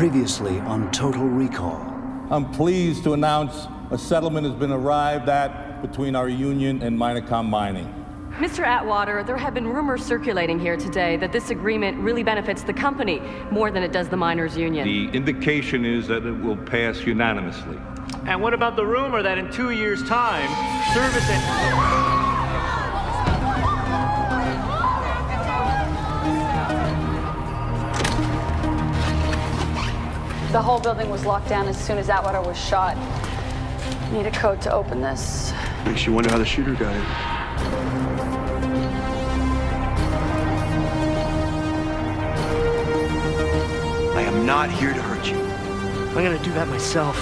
Previously on Total Recall. I'm pleased to announce a settlement has been arrived at between our union and Minacom Mining. Mr. Atwater, there have been rumors circulating here today that this agreement really benefits the company more than it does the miners' union. The indication is that it will pass unanimously. And what about the rumor that in 2 years' time, service and... The whole building was locked down as soon as Atwater was shot. Need a code to open this. Makes you wonder how the shooter got in. I am not here to hurt you. I'm gonna do that myself.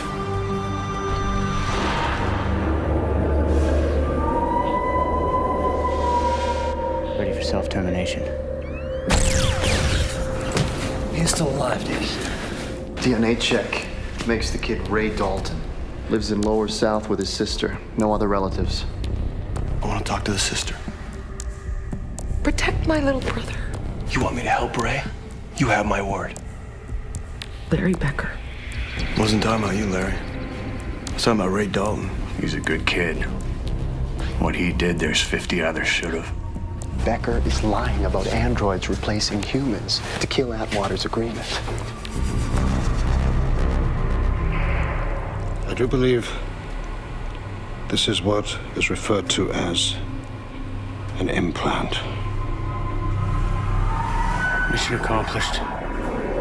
Ready for self-termination. He's still alive, dude. DNA check makes the kid Ray Dalton. Lives in Lower South with his sister. No other relatives. I want to talk to the sister. Protect my little brother. You want me to help Ray? You have my word. Larry Becker. Wasn't talking about you, Larry. I was talking about Ray Dalton. He's a good kid. What he did, there's 50 others should have. Becker is lying about androids replacing humans to kill Atwater's agreement. I do believe this is what is referred to as an implant. Mission accomplished.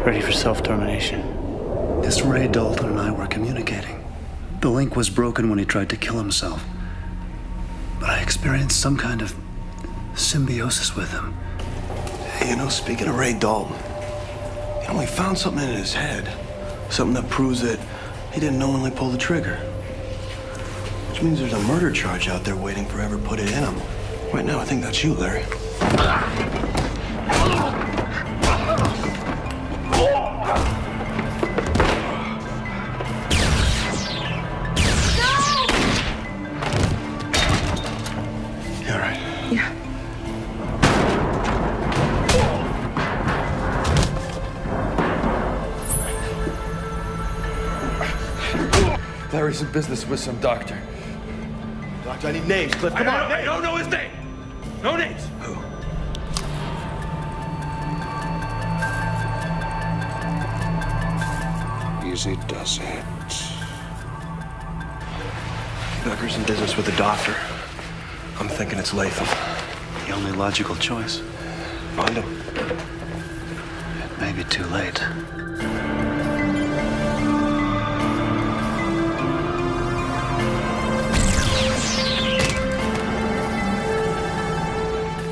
Ready for self-termination. This Ray Dalton and I were communicating. The link was broken when he tried to kill himself. But I experienced some kind of symbiosis with him. Hey, speaking of Ray Dalton, we found something in his head. Something that proves that he didn't knowingly pull the trigger. Which means there's a murder charge out there waiting for whoever put it in him. Right now, I think that's you, Larry. You all right? Yeah. Larry's in business with some doctor. Doctor, I need names. Cliff, come on. I don't know his name. No names. Who? Easy does it. Becker's in business with a doctor. I'm thinking it's Latham. The only logical choice. Find him. It may be too late.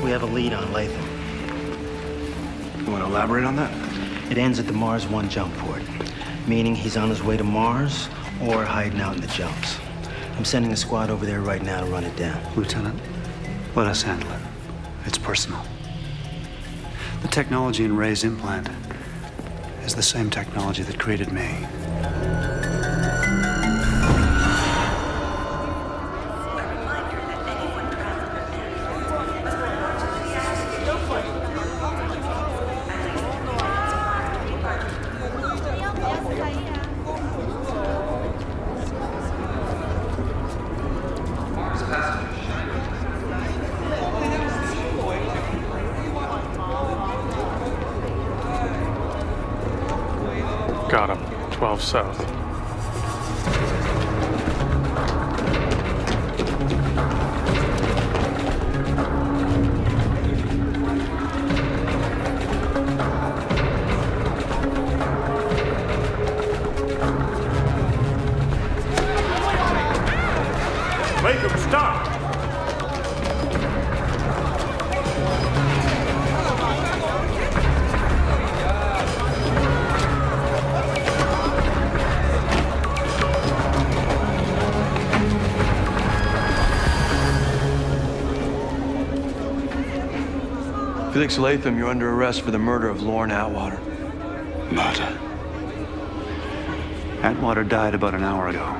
We have a lead on Latham. You want to elaborate on that? It ends at the Mars 1 jump port, meaning he's on his way to Mars or hiding out in the jumps. I'm sending a squad over there right now to run it down. Lieutenant, let us handle it. It's personal. The technology in Ray's implant is the same technology that created me. Got him. 12 south. Make him stop! Felix Latham, you're under arrest for the murder of Lorne Atwater. Murder? Atwater died about an hour ago.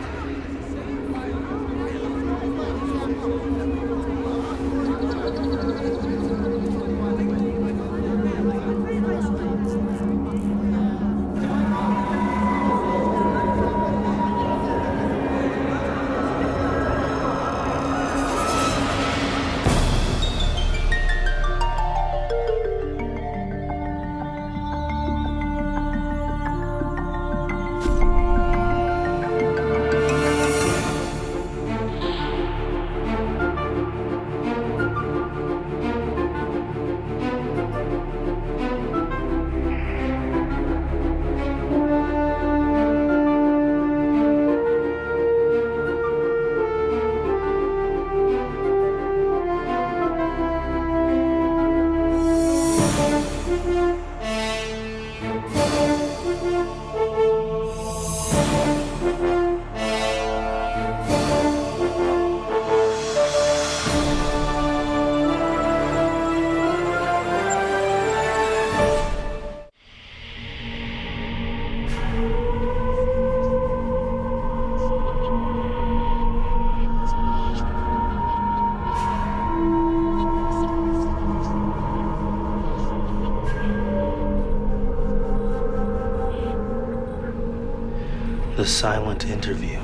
The silent interview.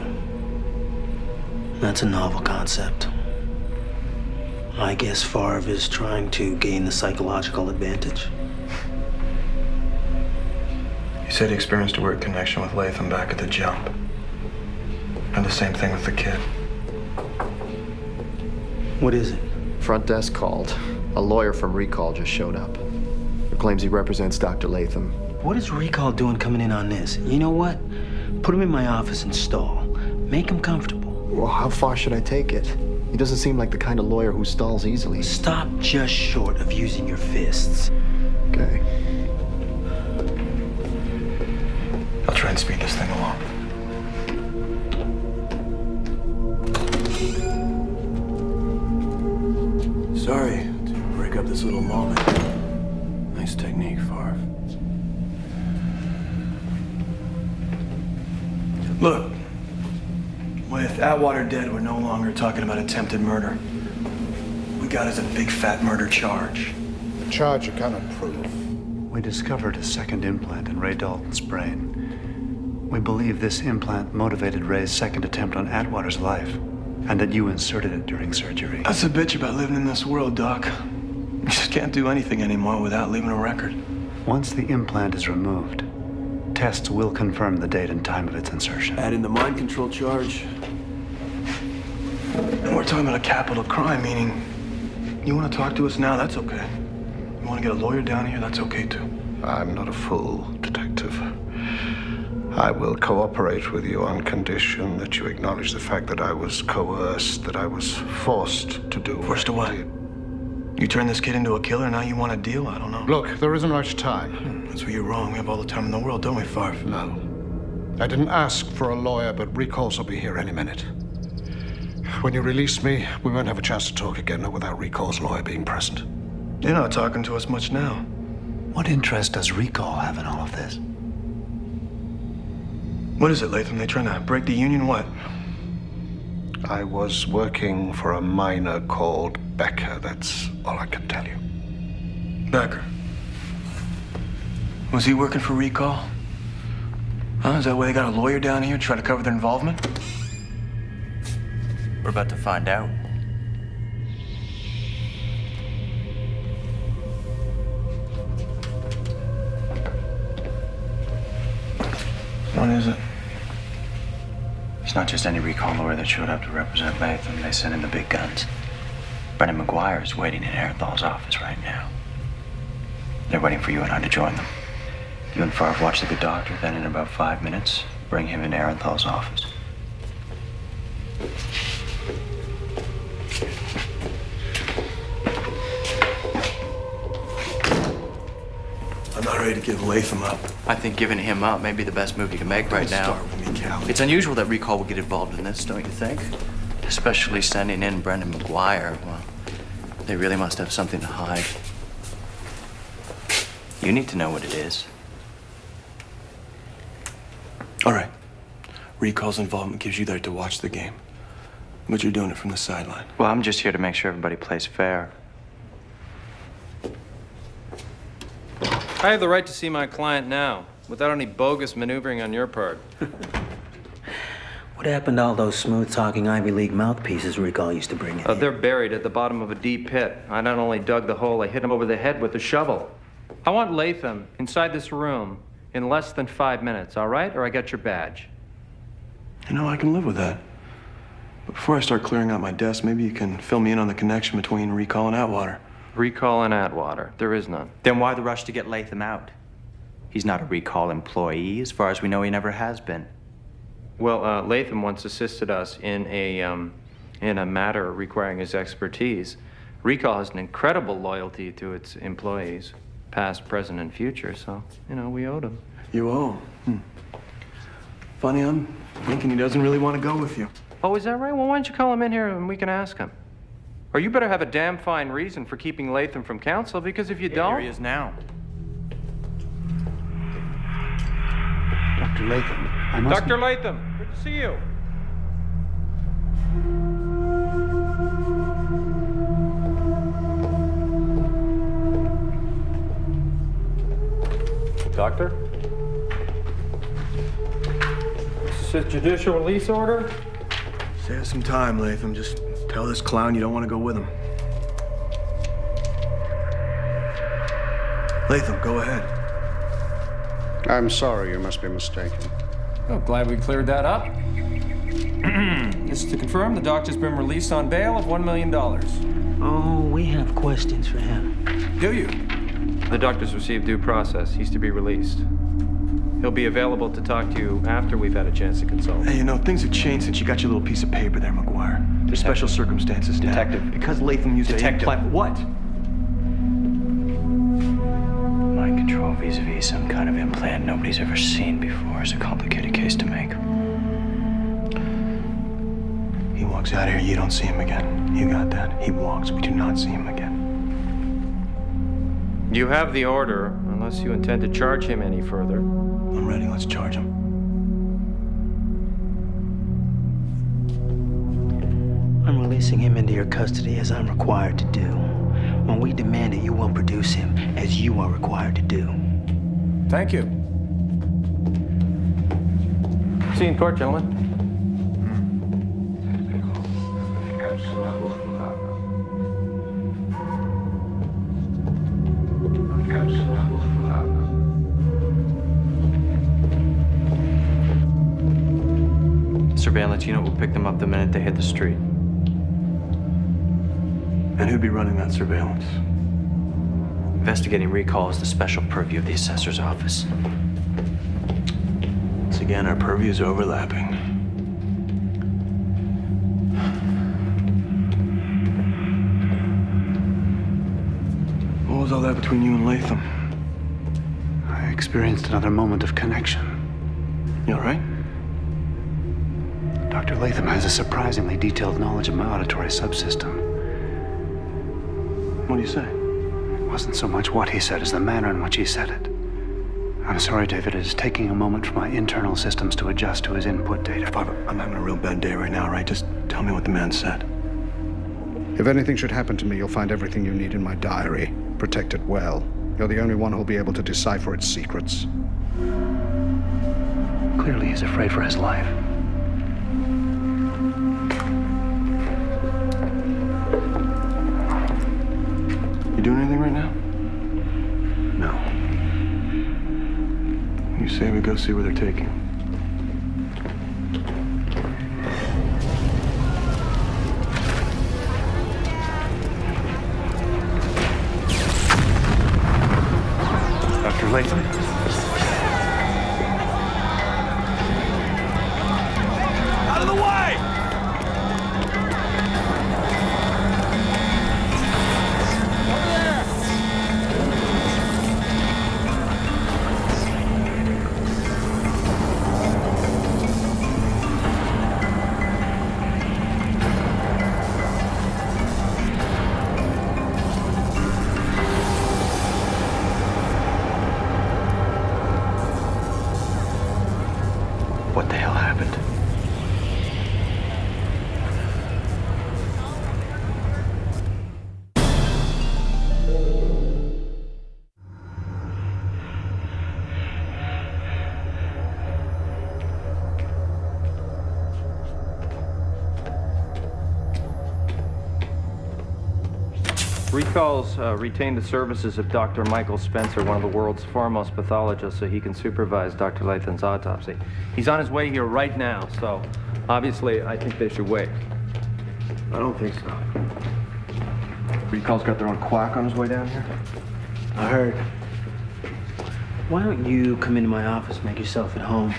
That's a novel concept. I guess Farve is trying to gain the psychological advantage. He said he experienced a weird connection with Latham back at the jump. And the same thing with the kid. What is it? Front desk called. A lawyer from Recall just showed up. He claims he represents Dr. Latham. What is Recall doing coming in on this? You know what? Put him in my office and stall. Make him comfortable. Well, how far should I take it? He doesn't seem like the kind of lawyer who stalls easily. Stop just short of using your fists. Okay. I'll try and speed this thing along. Sorry to break up this little moment. Nice technique, Farve. Look, with Atwater dead, we're no longer talking about attempted murder. We got is a big fat murder charge. The charge you cannot prove. We discovered a second implant in Ray Dalton's brain. We believe this implant motivated Ray's second attempt on Atwater's life, and that you inserted it during surgery. That's the bitch about living in this world, Doc. You just can't do anything anymore without leaving a record. Once the implant is removed, tests will confirm the date and time of its insertion. Add in the mind control charge. And we're talking about a capital crime, meaning you want to talk to us now, that's okay. You want to get a lawyer down here, that's okay too. I'm not a fool, Detective. I will cooperate with you on condition that you acknowledge the fact that I was coerced, that I was forced to do Forced to what? You turned this kid into a killer, now you want a deal? I don't know. Look, there isn't much time. That's where you're wrong. We have all the time in the world, don't we, Farve? No. I didn't ask for a lawyer, but Recalls will be here any minute. When you release me, we won't have a chance to talk again, not without Recall's lawyer being present. You're not talking to us much now. What interest does Recall have in all of this? What is it, Latham? They trying to break the union? What? I was working for a miner called Becker. That's all I can tell you. Becker. Was he working for Recall? Huh? Is that why they got a lawyer down here to try to cover their involvement? We're about to find out. What is it? It's not just any Recall lawyer that showed up to represent Latham. They sent in the big guns. Brendan McGuire is waiting in Arenthal's office right now. They're waiting for you and I to join them. You and Farve watch the good doctor, then in about 5 minutes, bring him into Arenthal's office. I'm not ready to give Latham up. I think giving him up may be the best move you can make right now. Don't start with me, Cal. It's unusual that Recall would get involved in this, don't you think? Especially sending in Brendan McGuire. Well, they really must have something to hide. You need to know what it is. All right. Recall's involvement gives you the right to watch the game. But you're doing it from the sideline. Well, I'm just here to make sure everybody plays fair. I have the right to see my client now, without any bogus maneuvering on your part. What happened to all those smooth-talking Ivy League mouthpieces Recall used to bring in? They're buried at the bottom of a deep pit. I not only dug the hole, I hit him over the head with a shovel. I want Latham inside this room in less than 5 minutes, all right? Or I got your badge. You know, I can live with that. But before I start clearing out my desk, maybe you can fill me in on the connection between Recall and Atwater. Recall and Atwater. There is none. Then why the rush to get Latham out? He's not a Recall employee. As far as we know, he never has been. Well, Latham once assisted us in a matter requiring his expertise. Recall has an incredible loyalty to its employees, past, present, and future, so, you know, we owed him. You owe him? Funny, I'm thinking he doesn't really want to go with you. Oh, is that right? Well, why don't you call him in here and we can ask him? Or you better have a damn fine reason for keeping Latham from counsel, because if you don't... Here he is now. Dr. Latham, I must... Dr. Latham, good to see you. Doctor? This is This is judicial release order? Save some time, Latham. Just tell this clown you don't want to go with him. Latham, go ahead. I'm sorry, you must be mistaken. Oh, glad we cleared that up. Just to confirm, the doctor's been released on bail of $1 million. Oh, we have questions for him. Do you? The doctor's received due process. He's to be released. He'll be available to talk to you after we've had a chance to consult. Hey, you know, things have changed since you got your little piece of paper there, McGuire. There's special circumstances now. Detective. Because Latham used Detective. What? Mind control vis-a-vis some kind of implant nobody's ever seen before is a complicated case to make. He walks out of here, you don't see him again. You got that. He walks, we do not see him again. You have the order, unless you intend to charge him any further. I'm ready, let's charge him. I'm releasing him into your custody as I'm required to do. When we demand it, you will produce him as you are required to do. Thank you. See you in court, gentlemen. Surveillance unit will pick them up the minute they hit the street. And who'd be running that surveillance? Investigating recall is the special purview of the assessor's office. Once again, our purviews are overlapping. What was all that between you and Latham? I experienced another moment of connection. You all right? Dr. Latham has a surprisingly detailed knowledge of my auditory subsystem. What do you say? It wasn't so much what he said as the manner in which he said it. I'm sorry, David. It is taking a moment for my internal systems to adjust to his input data. Barbara, I'm having a real bad day right now, right? Just tell me what the man said. If anything should happen to me, you'll find everything you need in my diary. Protect it well. You're the only one who'll be able to decipher its secrets. Clearly, he's afraid for his life. You doing anything right now? No. You say we go see where they're taking him. Dr. Latham? Out of the way! What the hell happened? Recalls retain the services of Dr. Michael Spencer, one of the world's foremost pathologists, so he can supervise Dr. Latham's autopsy. He's on his way here right now, so obviously I think they should wait. I don't think so. Recall's got their own quack on his way down here? I heard. Why don't you come into my office, make yourself at home?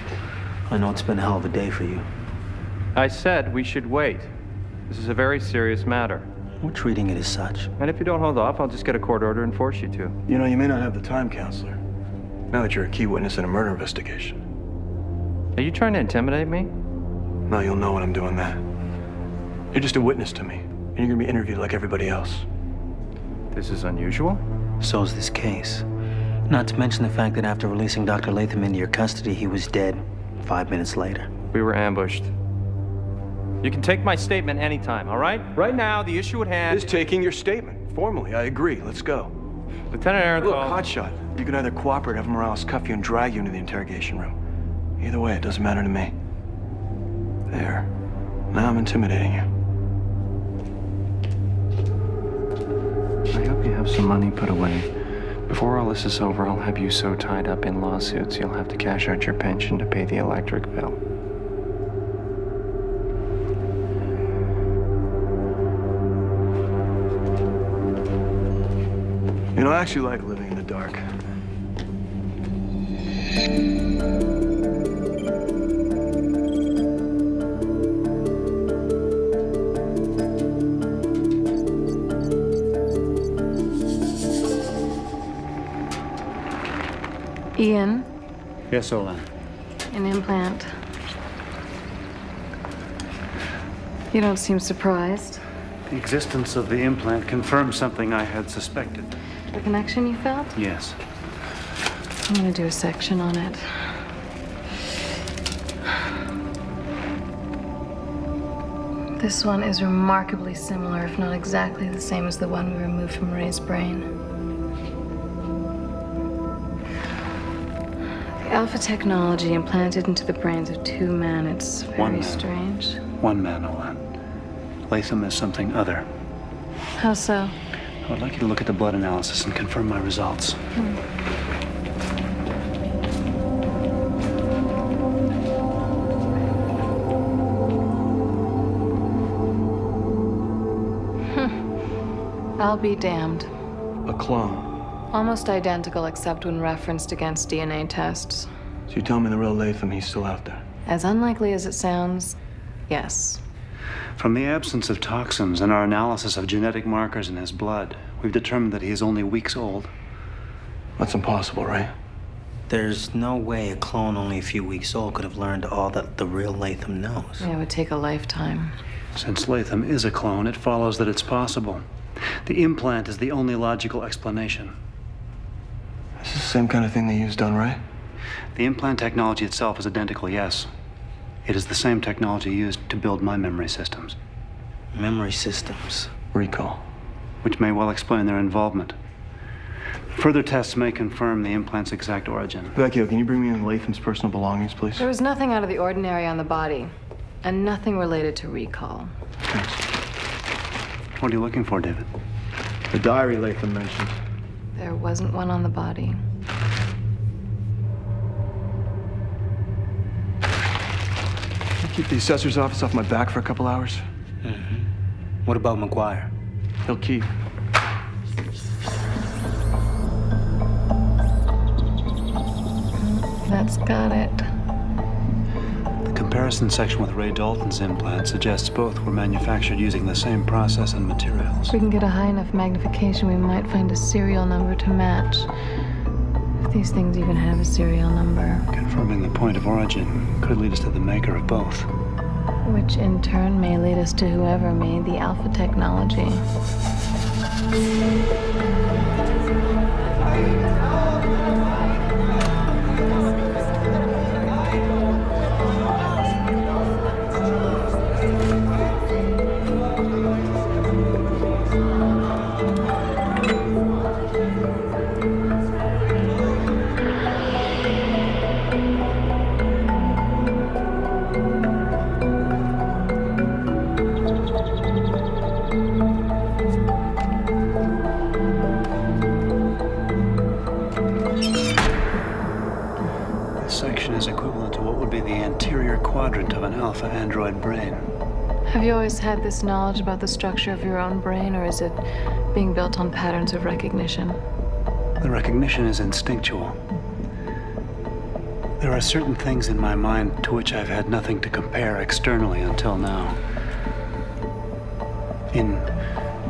I know it's been a hell of a day for you. I said we should wait. This is a very serious matter. We're treating it as such. And if you don't hold off, I'll just get a court order and force you to. You know, you may not have the time, counselor. Now that you're a key witness in a murder investigation. Are you trying to intimidate me? Now you'll know when I'm doing that. You're just a witness to me, and you're gonna be interviewed like everybody else. This is unusual. So's this case. Not to mention the fact that after releasing Dr. Latham into your custody, he was dead 5 minutes later. We were ambushed. You can take my statement anytime, all right? Right now, the issue at hand is taking your statement. Formally, I agree. Let's go. Lieutenant Arenthal. Look, hotshot. You can either cooperate, have Morales cuff you, and drag you into the interrogation room. Either way, it doesn't matter to me. There. Now I'm intimidating you. I hope you have some money put away. Before all this is over, I'll have you so tied up in lawsuits, you'll have to cash out your pension to pay the electric bill. You know, I actually like living in the dark. Ian, Yes, Olan. an implant. You don't seem surprised. The existence of the implant confirms something I had suspected. The connection you felt? Yes. I'm gonna do a section on it. This one is remarkably similar, if not exactly the same as the one we removed from Ray's brain. The alpha technology implanted into the brains of two men. It's very strange. One man, Olan. Latham is something other. How so? I would like you to look at the blood analysis and confirm my results. I'll be damned. A clone. Almost identical except when referenced against DNA tests. So you tell me the real Latham, he's still out there? As unlikely as it sounds, yes. From the absence of toxins and our analysis of genetic markers in his blood, we've determined that he is only weeks old. That's impossible, right? There's no way a clone only a few weeks old could have learned all that the real Latham knows. It would take a lifetime. Since Latham is a clone, it follows that it's possible. The implant is the only logical explanation. Is this the same kind of thing they used on Ray? The implant technology itself is identical, yes. It is the same technology used to build my memory systems. Memory systems? Recall. Which may well explain their involvement. Further tests may confirm the implant's exact origin. Vecchio, can you bring me in Latham's personal belongings, please? There was nothing out of the ordinary on the body, and nothing related to recall. Thanks. What are you looking for, David? The diary Latham mentioned. There wasn't one on the body. Can you keep the assessor's office off my back for a couple hours? What about McGuire? He'll keep. That's got it. The comparison section with Ray Dalton's implant suggests both were manufactured using the same process and materials. If we can get a high enough magnification, we might find a serial number to match. If these things even have a serial number. Confirming the point of origin could lead us to the maker of both. Which in turn may lead us to whoever made the alpha technology. Of an alpha android brain. Have you always had this knowledge about the structure of your own brain, or is it being built on patterns of recognition? The recognition is instinctual. There are certain things in my mind to which I've had nothing to compare externally until now. In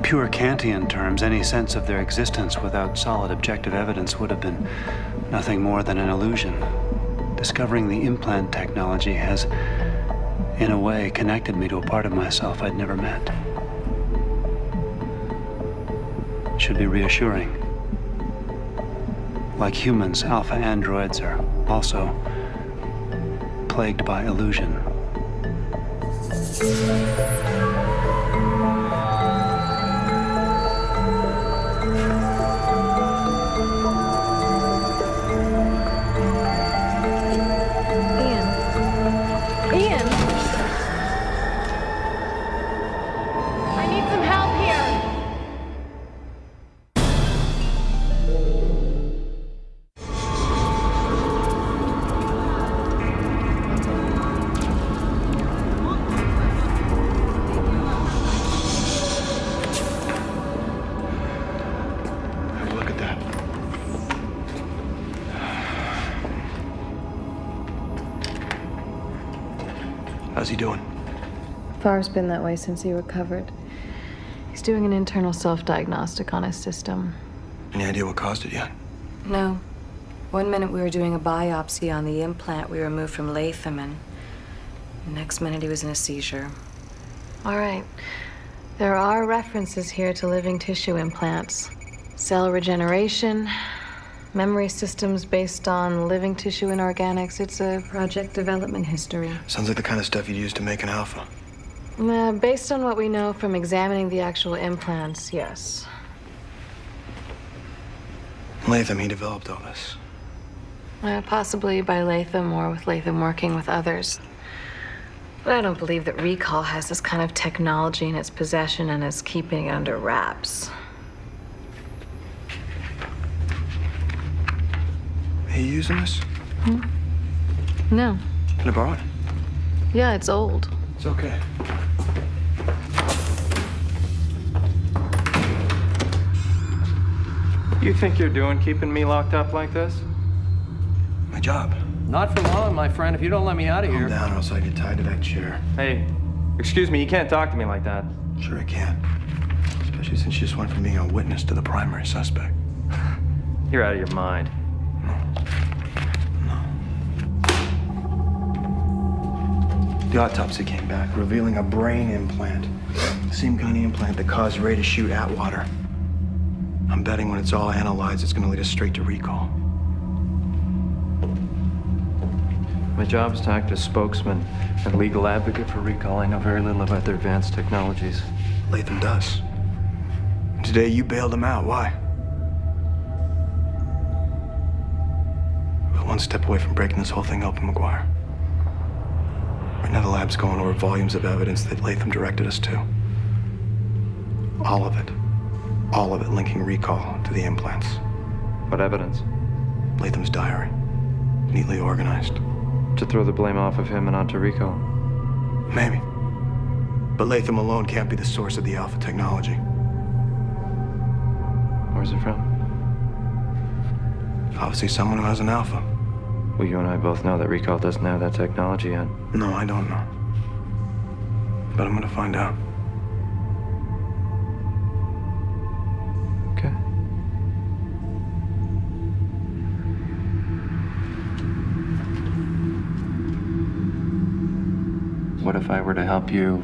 pure Kantian terms, any sense of their existence without solid objective evidence would have been nothing more than an illusion. Discovering the implant technology has, in a way, connected me to a part of myself I'd never met. It should be reassuring. Like humans, alpha androids are also plagued by illusion. How's he doing? Farve's been that way since he recovered. He's doing an internal self-diagnostic on his system. Any idea what caused it yet? No. One minute we were doing a biopsy on the implant we removed from Latham, and the next minute he was in a seizure. All right. There are references here to living tissue implants. Cell regeneration, memory systems based on living tissue and organics. It's a project development history. Sounds like the kind of stuff you'd use to make an alpha. Based on what we know from examining the actual implants, yes. Latham, he developed all this. Possibly by Latham or with Latham working with others. But I don't believe that Recall has this kind of technology in its possession and is keeping it under wraps. Are you using this? No. Can I borrow it? Yeah, it's old. It's okay. You think you're doing keeping me locked up like this? My job. Not for long, my friend, if you don't let me out of here. Calm down, or else I get tied to that chair. Hey, excuse me, you can't talk to me like that. Sure I can. Especially since you just went from being a witness to the primary suspect. You're out of your mind. The autopsy came back, revealing a brain implant. The same kind of implant that caused Ray to shoot Atwater. I'm betting when it's all analyzed, it's gonna lead us straight to recall. My job is to act as spokesman and legal advocate for Recall. I know very little about their advanced technologies. Latham does. Today you bailed him out. Why? We're one step away from breaking this whole thing open, McGuire. Right now the lab's going over volumes of evidence that Latham directed us to. All of it. All of it linking Recall to the implants. What evidence? Latham's diary. Neatly organized. To throw the blame off of him and onto Recall? Maybe. But Latham alone can't be the source of the alpha technology. Where's it from? Obviously someone who has an alpha. Well, you and I both know that Recall doesn't have that technology yet. No, I don't know. But I'm gonna find out. Okay. What if I were to help you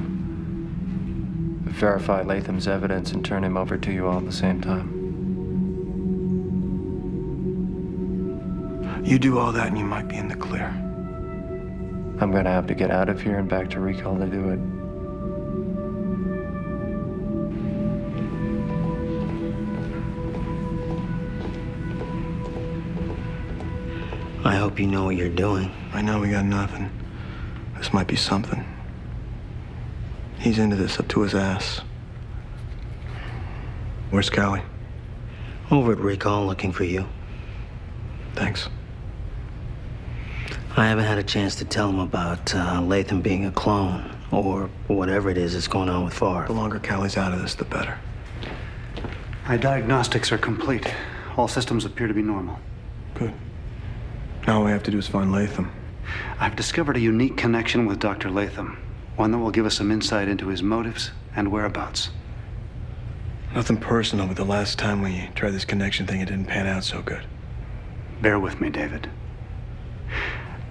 verify Latham's evidence and turn him over to you all at the same time? You do all that and you might be in the clear. I'm gonna have to get out of here and back to Recall to do it. I hope you know what you're doing. I know we got nothing. This might be something. He's into this up to his ass. Where's Callie? Over at Recall looking for you. Thanks. I haven't had a chance to tell him about Latham being a clone, or whatever it is that's going on with Farve. The longer Callie's out of this, the better. My diagnostics are complete. All systems appear to be normal. Good. Now all we have to do is find Latham. I've discovered a unique connection with Dr. Latham. One that will give us some insight into his motives and whereabouts. Nothing personal, but the last time we tried this connection thing, it didn't pan out so good. Bear with me, David.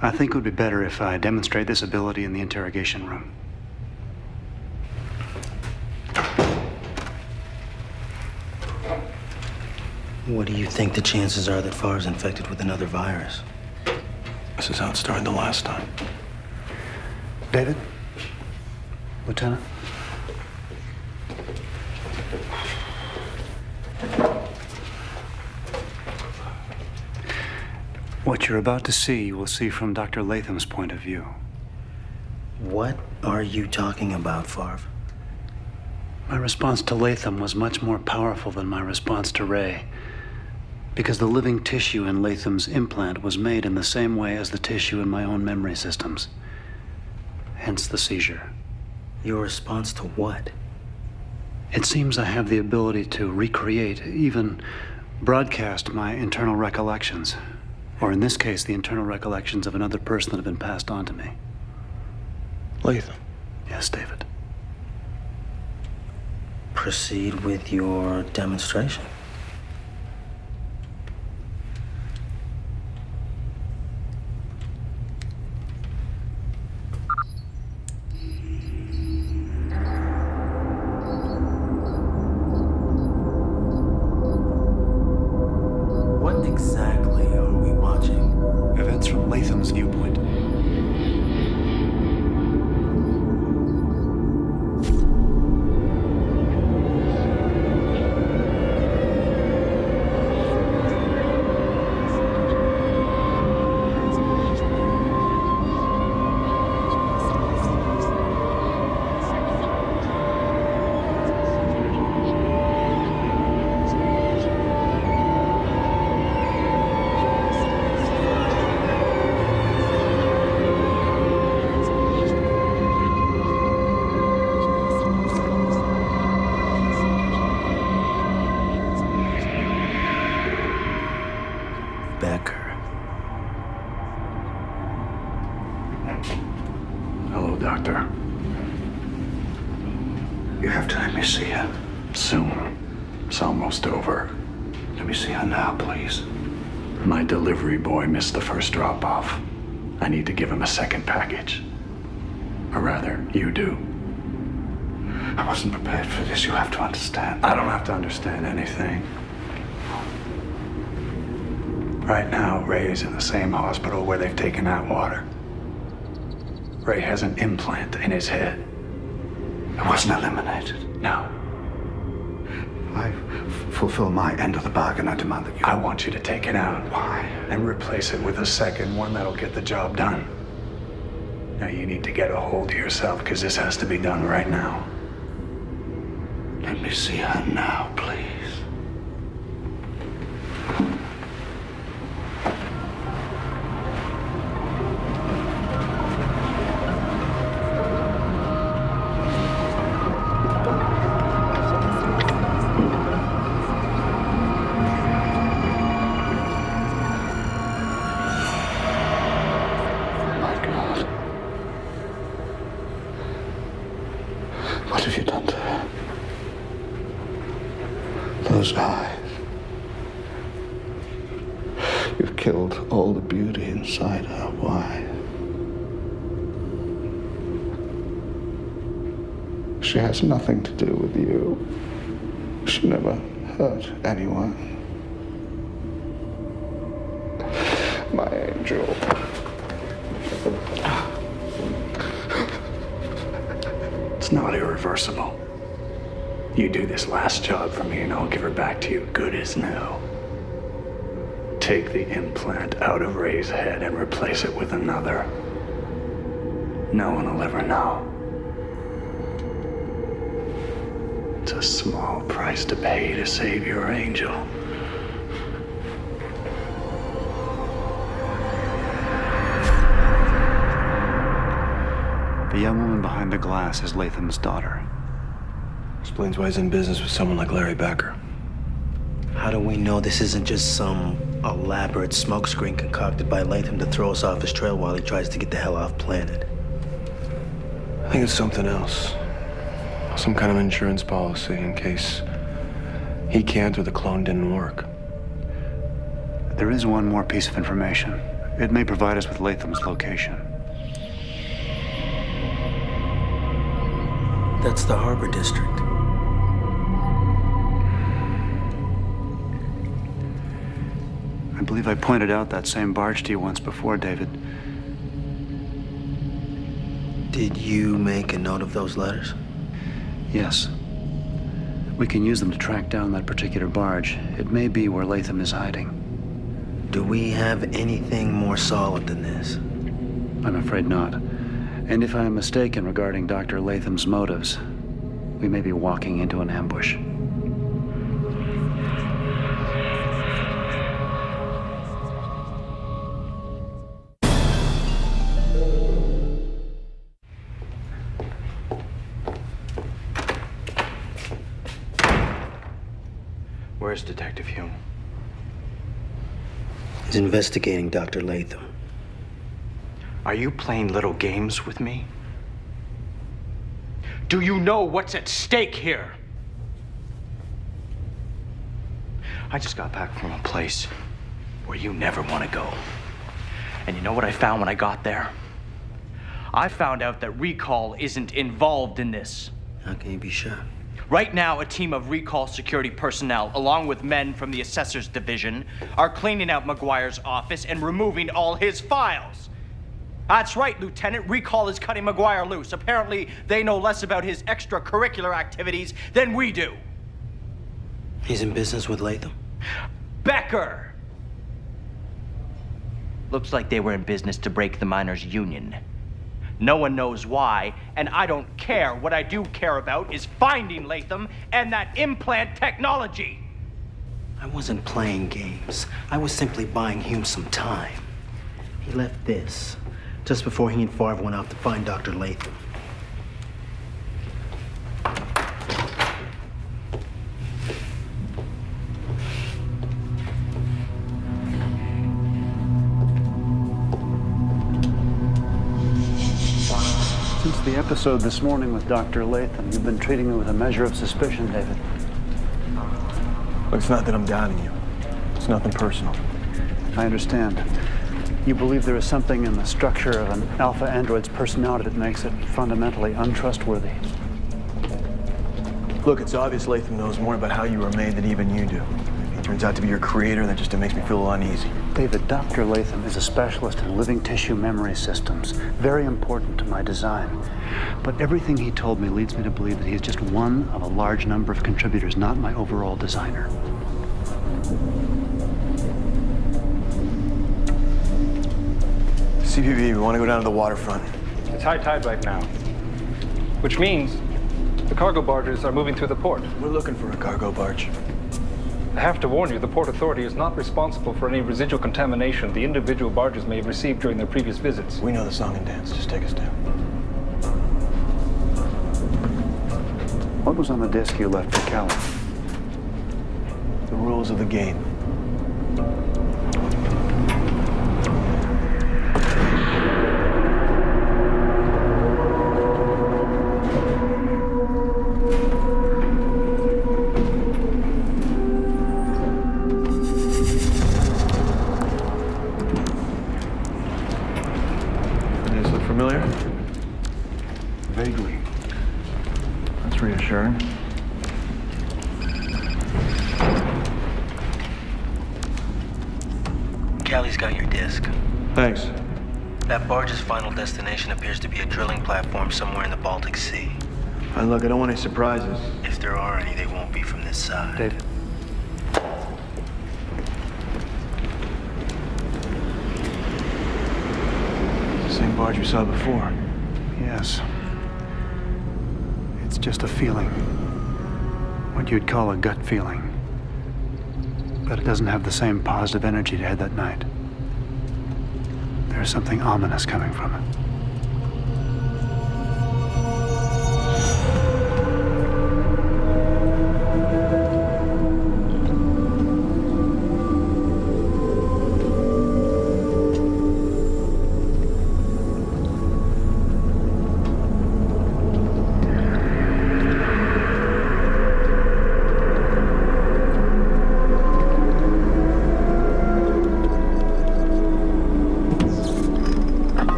I think it would be better if I demonstrate this ability in the interrogation room. What do you think the chances are that Farve's infected with another virus? This is how it started the last time. David? Lieutenant? What you're about to see, you will see from Dr. Latham's point of view. What are you talking about, Farve? My response to Latham was much more powerful than my response to Ray. Because the living tissue in Latham's implant was made in the same way as the tissue in my own memory systems. Hence the seizure. Your response to what? It seems I have the ability to recreate, even broadcast my internal recollections. Or in this case, the internal recollections of another person that have been passed on to me. Latham. Yes, David. Proceed with your demonstration. What exactly are we watching? Events from Latham's viewpoint. Hello, Doctor. You have to let me see her. Soon. It's almost over. Let me see her now, please. My delivery boy missed the first drop-off. I need to give him a second package. Or rather, you do. I wasn't prepared for this, you have to understand. I don't have to understand anything. Right now, Ray's in the same hospital where they've taken Atwater. Ray has an implant in his head. It wasn't eliminated. No. I fulfill my end of the bargain. I demand that you... I want you to take it out. Why? And replace it with a second one that'll get the job done. Now you need to get a hold of yourself, because this has to be done right now. Let me see her now, please. What have you done to her? Those eyes. You've killed all the beauty inside her. Why? She has nothing to do with you. She never hurt anyone. My angel. It's not irreversible. You do this last job for me and I'll give her back to you good as new. Take the implant out of Ray's head and replace it with another. No one will ever know. It's a small price to pay to save your angel. The young woman behind the glass is Latham's daughter. Explains why he's in business with someone like Larry Becker. How do we know this isn't just some elaborate smokescreen concocted by Latham to throw us off his trail while he tries to get the hell off planet? I think it's something else. Some kind of insurance policy in case he can't or the clone didn't work. There is one more piece of information. It may provide us with Latham's location. That's the Harbor District. I believe I pointed out that same barge to you once before, David. Did you make a note of those letters? Yes. We can use them to track down that particular barge. It may be where Latham is hiding. Do we have anything more solid than this? I'm afraid not. And if I am mistaken regarding Dr. Latham's motives, we may be walking into an ambush. Where's Detective Hume? He's investigating Dr. Latham. Are you playing little games with me? Do you know what's at stake here? I just got back from a place where you never want to go. And you know what I found when I got there? I found out that Recall isn't involved in this. How can you be sure? Right now, a team of Recall security personnel, along with men from the Assessor's Division, are cleaning out McGuire's office and removing all his files. That's right, Lieutenant. Recall is cutting McGuire loose. Apparently, they know less about his extracurricular activities than we do. He's in business with Latham? Becker! Looks like they were in business to break the miners' union. No one knows why, and I don't care. What I do care about is finding Latham and that implant technology. I wasn't playing games. I was simply buying Hume some time. He left this just before he and Farve went out to find Dr. Latham. Since the episode this morning with Dr. Latham, you've been treating me with a measure of suspicion, David. Look, it's not that I'm doubting you. It's nothing personal. I understand. You believe there is something in the structure of an alpha android's personality that makes it fundamentally untrustworthy. Look, it's obvious Latham knows more about how you were made than even you do. If he turns out to be your creator, that just makes me feel a little uneasy. David, Dr. Latham is a specialist in living tissue memory systems, very important to my design. But everything he told me leads me to believe that he is just one of a large number of contributors, not my overall designer. CPV, we want to go down to the waterfront. It's high tide right now, which means the cargo barges are moving through the port. We're looking for a cargo barge. I have to warn you, the Port Authority is not responsible for any residual contamination the individual barges may have received during their previous visits. We know the song and dance. Just take us down. What was on the disc you left for Kelly? The rules of the game. Familiar? Vaguely. That's reassuring. Callie's got your disc. Thanks. That barge's final destination appears to be a drilling platform somewhere in the Baltic Sea. And look, I don't want any surprises. If there are any, they won't be from this side. David. Same barge we saw before. Yes. It's just a feeling. What you'd call a gut feeling. But it doesn't have the same positive energy it had that night. There's something ominous coming from it.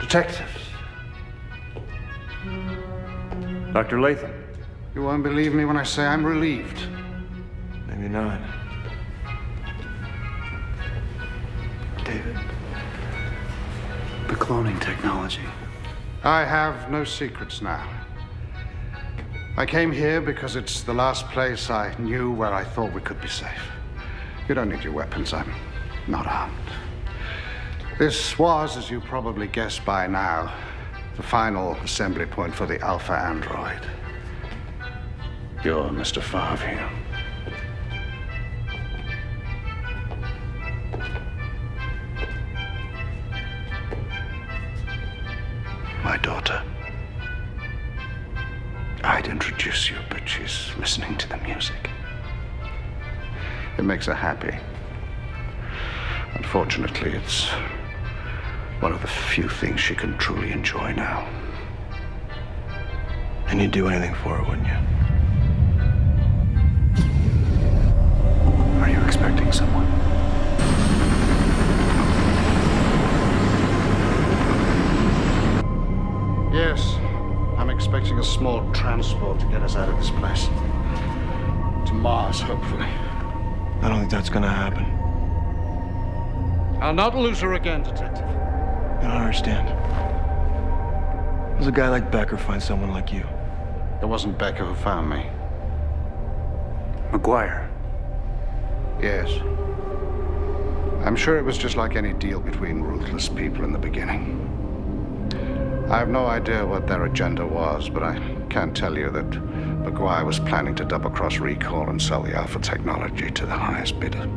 Detectives. Dr. Latham. You won't believe me when I say I'm relieved. Maybe not. David. The cloning technology. I have no secrets now. I came here because it's the last place I knew where I thought we could be safe. You don't need your weapons. I'm not armed. This was, as you probably guessed by now, the final assembly point for the Alpha android. You're Mr. Farve here. My daughter. I'd introduce you, but she's listening to the music. It makes her happy. Unfortunately, it's one of the few things she can truly enjoy now. And you'd do anything for her, wouldn't you? Are you expecting someone? Yes, I'm expecting a small transport to get us out of this place. To Mars, hopefully. I don't think that's gonna happen. I'll not lose her again, Detective. I don't understand. How does a guy like Becker find someone like you? It wasn't Becker who found me. McGuire. Yes. I'm sure it was just like any deal between ruthless people in the beginning. I have no idea what their agenda was, but I can tell you that McGuire was planning to double-cross Recall and sell the Alpha technology to the highest bidder.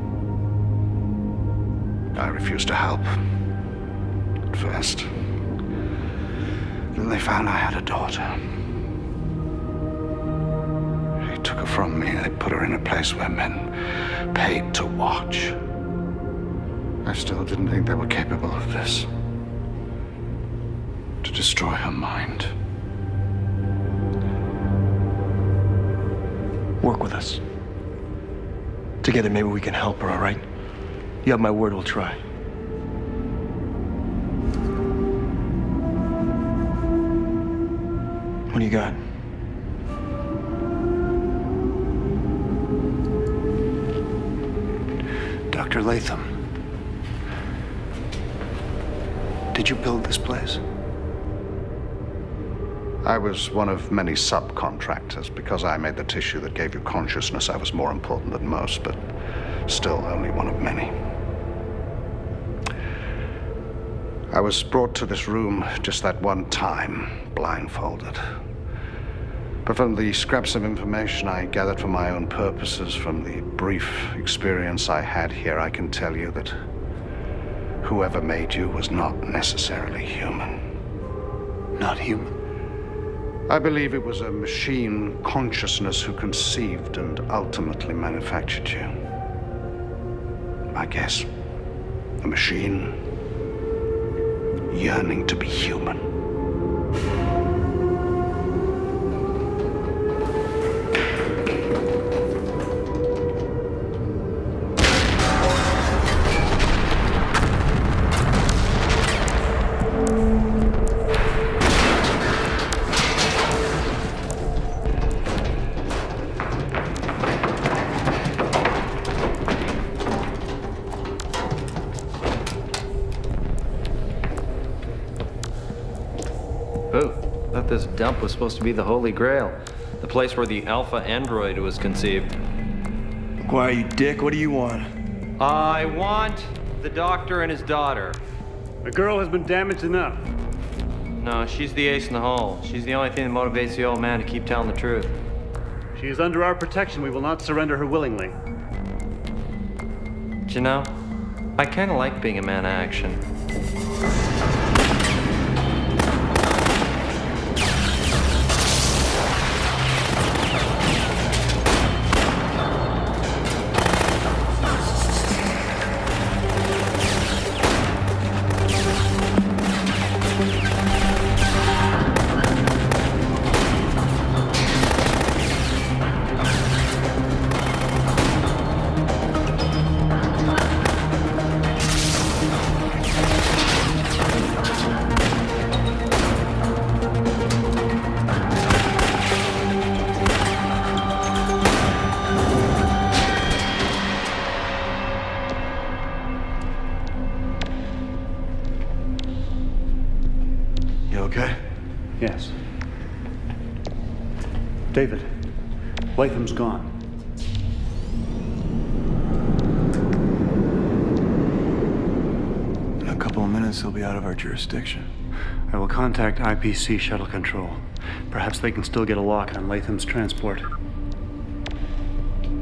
I refused to help. At first. Then they found I had a daughter. They took her from me and they put her in a place where men paid to watch. I still didn't think they were capable of this. To destroy her mind. Work with us. Together, maybe we can help her, all right? You have my word, we'll try. What do you got? Dr. Latham. Did you build this place? I was one of many subcontractors. Because I made the tissue that gave you consciousness, I was more important than most, but still only one of many. I was brought to this room just that one time, blindfolded. But from the scraps of information I gathered for my own purposes, from the brief experience I had here, I can tell you that whoever made you was not necessarily human. Not human? I believe it was a machine consciousness who conceived and ultimately manufactured you. I guess a machine yearning to be human. This dump was supposed to be the Holy Grail. The place where the Alpha android was conceived. McGuire, you dick, what do you want? I want the doctor and his daughter. The girl has been damaged enough. No, she's the ace in the hole. She's the only thing that motivates the old man to keep telling the truth. She is under our protection. We will not surrender her willingly. Do you know, I kind of like being a man of action. David, Latham's gone. In a couple of minutes, he'll be out of our jurisdiction. I will contact IPC Shuttle Control. Perhaps they can still get a lock on Latham's transport.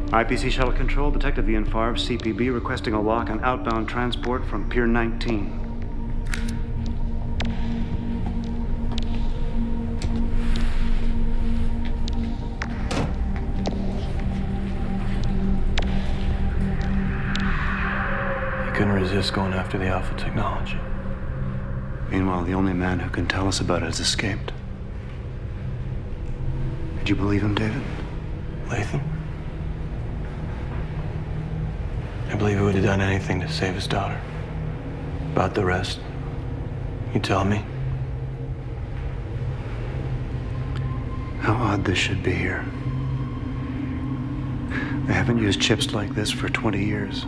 IPC Shuttle Control, Detective Hume and Farve, CPB, requesting a lock on outbound transport from Pier 19. He couldn't resist going after the Alpha technology. Meanwhile, the only man who can tell us about it has escaped. Did you believe him, David? Latham? I believe he would have done anything to save his daughter. About the rest, you tell me. How odd this should be here. They haven't used chips like this for 20 years.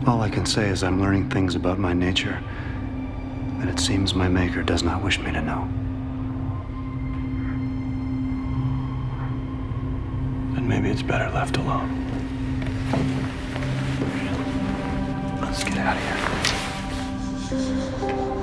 All I can say is I'm learning things about my nature that it seems my maker does not wish me to know. Then maybe it's better left alone. Let's get out of here.